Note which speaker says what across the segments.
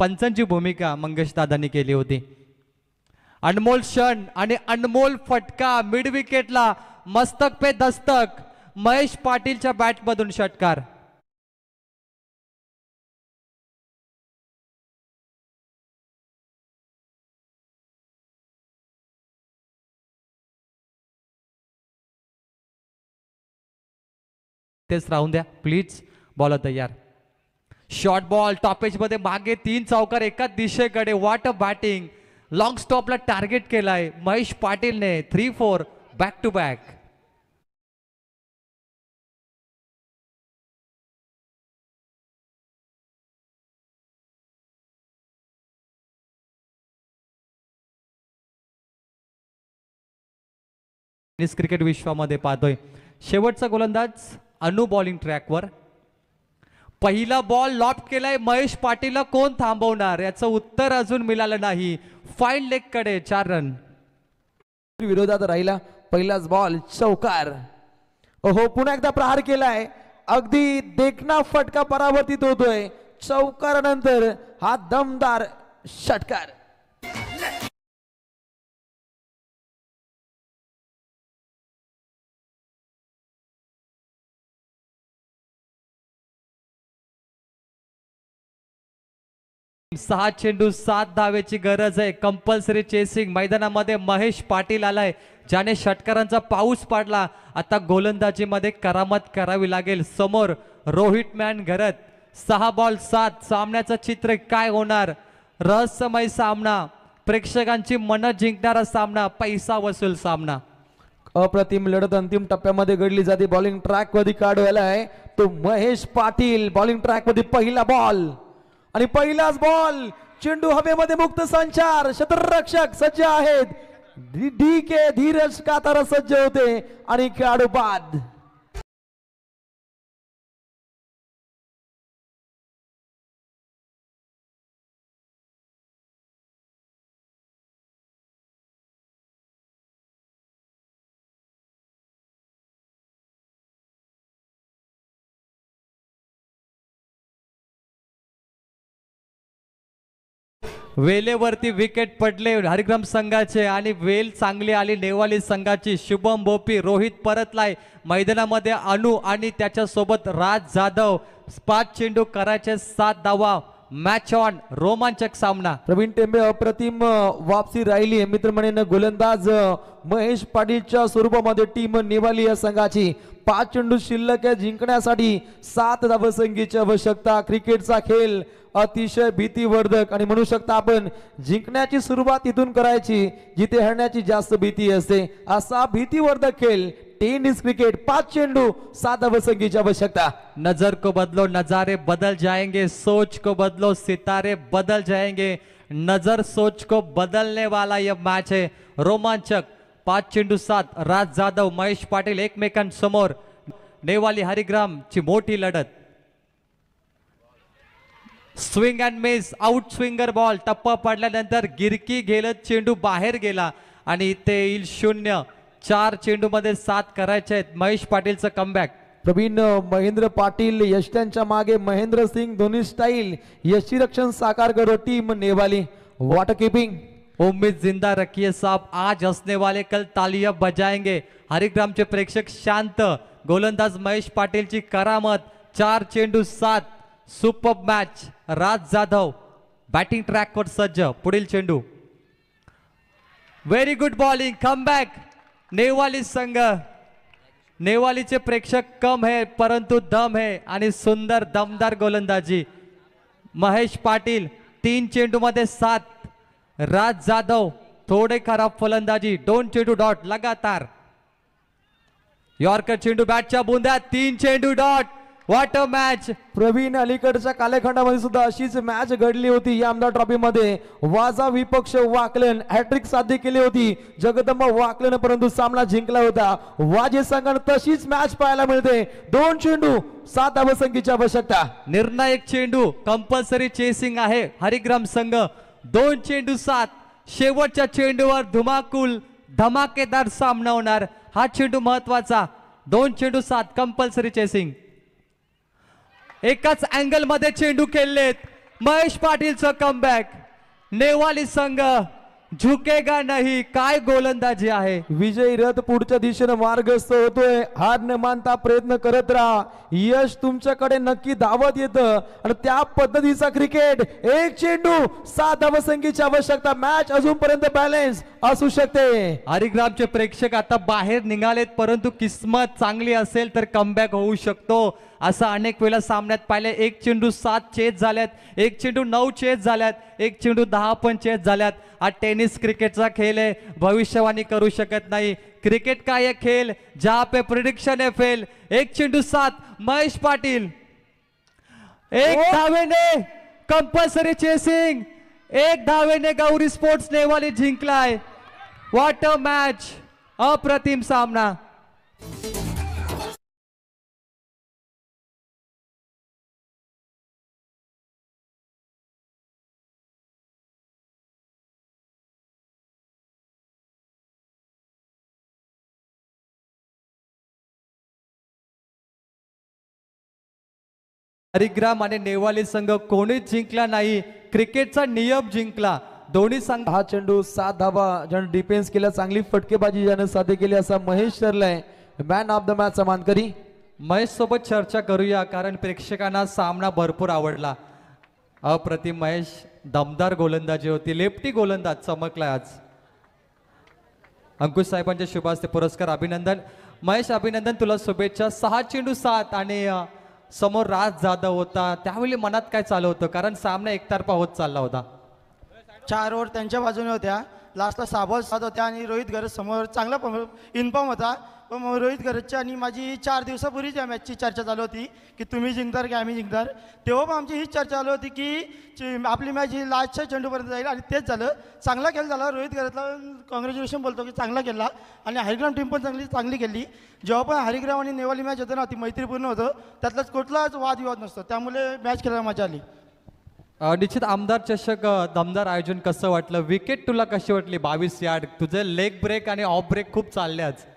Speaker 1: पंचांची भूमिका मंगेश दादांनी केली होती। अनमोल क्षण आणि अनमोल फटका मिड विकेटला मस्तक पे दस्तक महेश पाटीलच्या बॅटमधून षटकार। तेच राहून द्या प्लीज। बॉल तयार, शॉर्ट बॉल टॉपेज मध्ये मागे 3 चौकार एकाच दिशेकडे। व्हॉट अ बॅटिंग, लॉंग स्टॉपला टार्गेट केलाय महेश पाटीलने। 3-4 बॅक टू बॅक। क्रिकेट विश्वामध्ये पाहतोय शेवटचा गोलंदाज अनु बॉलिंग ट्रॅकवर। पहिला बॉल लॉफ्ट केलाय महेश पाटीलला, कोण थांबवणार याचं उत्तर अजून मिळालं नाही। फाईन लेग कडे 4 रन
Speaker 2: विरोधात राहिला। पहिलाच बॉल चौकार। ओहो, पुन्हा एकदा प्रहार केलाय, अगदी देखना फटका परावर्तित होतोय। चौकारानंतर हा दमदार षटकार।
Speaker 1: सहा चेंडू 7 धावेची गरज आहे। कंपल्सरी चेसिंग मैदानामध्ये महेश पाटील आलाय, ज्याने षटकारांचा पाऊस पाडला। आता गोलंदाजीमध्ये करामत करावी लागेल। समोर रोहित मॅन घरत। 6 बॉल 7। सामन्याचं चित्र काय होणार? रहस्यमय सामना, प्रेक्षकांची मन जिंकणारा सामना, पैसा वसूल सामना।
Speaker 2: अप्रतिम लढत अंतिम टप्प्यामध्ये घडली जाते। बॉलिंग ट्रॅक मध्ये काढवायला आहे तो महेश पाटील। बॉलिंग ट्रॅक मध्ये पहिला बॉल आणि पहिलाच बॉल। चेंडू हवेमध्ये मुक्त संचार, क्षेत्ररक्षक सज्ज आहेत। डी के धीरज कातारा सज्ज होते आणि खेळाडू बाद।
Speaker 1: वेलेवरती विकेट पडले हरिग्राम संघाचे आणि वेल चांगली आली नेवाली संघाची। शुभम बोपी, रोहित परतलाय मैदानामध्ये। अनु आणि त्याच्या सोबत राज जाधव। 5 चेंडू करायचे 7 धावा। मॅच ऑन, रोमांचक सामना।
Speaker 2: प्रवीण टेंबे अप्रतिम वापसी राहिली मित्रमंडळीने। गोलंदाज महेश पाटीलच्या स्वरूपामध्ये टीम नेवाली या संघाची। 5 चेंडू शिल्लक आहे, जिंकण्यासाठी 7 धावसंख्येची आवश्यकता। क्रिकेटचा खेळ अतिशय भीतीवर्धक आणि म्हणू शकता आपण जिंकण्याची सुरुवात इथून करायची जिथे हरण्याची जास्त भीती असते। असा भीतीवर्धक खेळ टेनिस क्रिकेट। 5 चेंडू 7 धावसंख्येची आवश्यकता।
Speaker 1: नजर को बदलो नजारे बदल जाएंगे, सोच को बदलो सितारे बदल जाएंगे। नजर सोच को बदलने वाला यह मैच है, रोमांचक। 5 चेंडू 7। राज जाधव, महेश पाटील एकमेकांसमोर। नेवाली हरिग्राम ची मोठी लढत। Swing and miss, out swinger ball. टप्पा पडल्यानंतर गिरकी गेलत, चेंडू बाहेर गेला आणि इथे येईल 0। 4 चेंडू मध्ये 7 करायचे आहेत। महेश पाटीलचं कमबॅक।
Speaker 2: प्रवीण महेंद्र पाटील यष्टांच्या मागे महेंद्र सिंग धोनी स्टाईल। यष्टी रक्षण साकार करो टीम नेवाली। वॉटर कीपिंग,
Speaker 1: उम्मीद जिंदा रखिए साहब, आज हंसने वाले कल तालियां बजाएंगे। हरिग्रामचे प्रेक्षक शांत। गोलंदाज महेश पाटीलची करामत। 4 चेंडू 7। Super match. Raj Jadhav batting ट्रॅकवर सज्ज। पुढील चेंडू। Very good bowling, comeback Nevali संघ। नेवालीचे प्रेक्षक कम है परंतु दम है आणि सुंदर दमदार गोलंदाजी। महेश पाटील 3 चेंडू मध्ये 7। राज जाधव थोडे खराब फलंदाजी। 2 चेंडू डॉट लगातार। यॉर्कर चेंडू बॅटच्या बुंद्यात। 3 चेंडू dot. What a match.
Speaker 2: Praveen अलीकडच्या कालखंडामध्ये सुद्धा अशीच मॅच घडली होती या आमदार ट्रॉफी मध्ये। वाजा विपक्ष वाकलन हॅट्रिक साध्य केली होती जगदंबा वाकलन, परंतु सामना जिंकला होता वाजे संघाने। तशीच मॅच पाहायला मिळते। 2 चेंडू 7 धावसंख्येची आवश्यकता।
Speaker 1: निर्णायक चेंडू, कंपल्सरी चेसिंग आहे हरिग्राम संघ। 2 चेंडू 7। शेवटच्या चेंडूवर धमाकेदार सामना होणार। हा चेंडू महत्वाचा। 2 चेंडू 7 कंपल्सरी चेसिंग। एकाच अँगल मध्ये चेंडू खेळलेत। महेश पाटीलचं कमबॅक. नेवाली संघ झुकेगा नाही. काय गोलंदाजी आहे.
Speaker 2: विजयी रथ पुढच्या दिशेने मार्गस्थ होतोय. हार न मानता प्रयत्न करत राहा. यश तुमच्याकडे नक्की धावत येतं आणि त्या पद्धतीचा क्रिकेट. एक चेंडू 7 धावसंख्येची आवश्यकता. मॅच अजूनपर्यंत बॅलन्स असू शकते.
Speaker 1: हरिग्रामचे प्रेक्षक आता बाहेर निघालेत, परंतु किस्मत चांगली असेल तर कमबॅक होऊ शकतो. असं अनेक वेळा सामन्यात पाहिले. एक चेंडू 7 चेस झाल्यात, एक चेंडू 9 चेस झाल्यात, एक चेंडू 10 पण चेस झाल्यात. हा टेनिस क्रिकेटचा खेळ आहे. भविष्यवाणी करू शकत नाही. क्रिकेट का ये खेल जहां पे प्रिडिक्शन है फेल. एक चेंडू 7 महेश पाटील. एक धावेने कंपल्सरी चेसिंग. एक धावेने गौरी स्पोर्ट्स नेवाली जिंकलाय. What a match. अप्रतिम सामना. हरिग्राम आणि नेवाली संघ कोणीच जिंकला नाही. क्रिकेटचा नियम जिंकला. दोन्ही संघ
Speaker 2: हा चेंडू 7 धावा ज्यानं डिफेन्स केला. चांगली फटकेबाजी ज्यानं साध्य केली असा महेश ठरलाय मॅन ऑफ द मॅच चा मानकरी.
Speaker 1: महेश सोबत चर्चा करूया, कारण प्रेक्षकांना सामना भरपूर आवडला. अप्रतिम महेश. दमदार गोलंदाजी होती. लेफ्टी गोलंदाज चमकलाय आज. अंकुश साहेबांच्या शुभ हस्ते पुरस्कार. अभिनंदन महेश. अभिनंदन तुला शुभेच्छा. 6 चेंडू 7 आणि समोर राज जाधव होता. त्यावेळी मनात काय चालू होतं, कारण सामना एकतर्फा होत चालला होता.
Speaker 3: 4 ओव्हर त्यांच्या बाजूने होत्या. लास्टला साबळ साथ होत्या आणि रोहित गरज समोर चांगला इन्फॉर्म होता. पण रोहित गरजच्या आणि माझी 4 दिवसापूर्वीच या मॅचची चर्चा चालू होती की तुम्ही जिंकणार की आम्ही जिंकणार. तेव्हा पण आमची हीच चर्चा चालू होती की आपली मॅच ही लास्टच्या चेंडूपर्यंत जाईल आणि तेच झालं. चांगला खेळ झाला. रोहित गरजला कॉंग्रॅच्युलेशन बोलतो की चांगला केला आणि हरिग्राम टीम पण चांगली केली. जेव्हा पण हरिग्राम आणि नेवाली मॅच होतं ना ती मैत्रीपूर्ण होतं. त्यातलाच कुठलाच वादविवाद नसतो. त्यामुळे मॅच खेळायला मजा आली.
Speaker 1: निश्चित आमदार चषक दमदार आयोजन कसं वाटलं. विकेट तुला कशी वाटली. 22 यार्ड. तुझे लेग ब्रेक आणि ऑफ ब्रेक खूप चालले आज.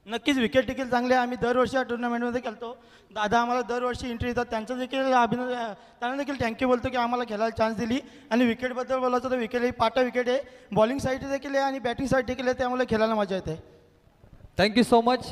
Speaker 3: नक्कीच विकेट देखील चांगले. आम्ही दरवर्षी या टुर्नामेंटमध्ये खेळतो. दादा आम्हाला दरवर्षी एंट्री देतात. त्यांचं देखील त्यांना देखील थँक्यू बोलतो की आम्हाला खेळायला चान्स दिली. आणि विकेटबद्दल बोलायचं तर विकेट ही पाटा विकेट आहे. बॉलिंग साईड देखील आहे आणि बॅटिंग साईड देखील आहे. त्यामुळे खेळायला मजा येते.
Speaker 1: Thank you so much.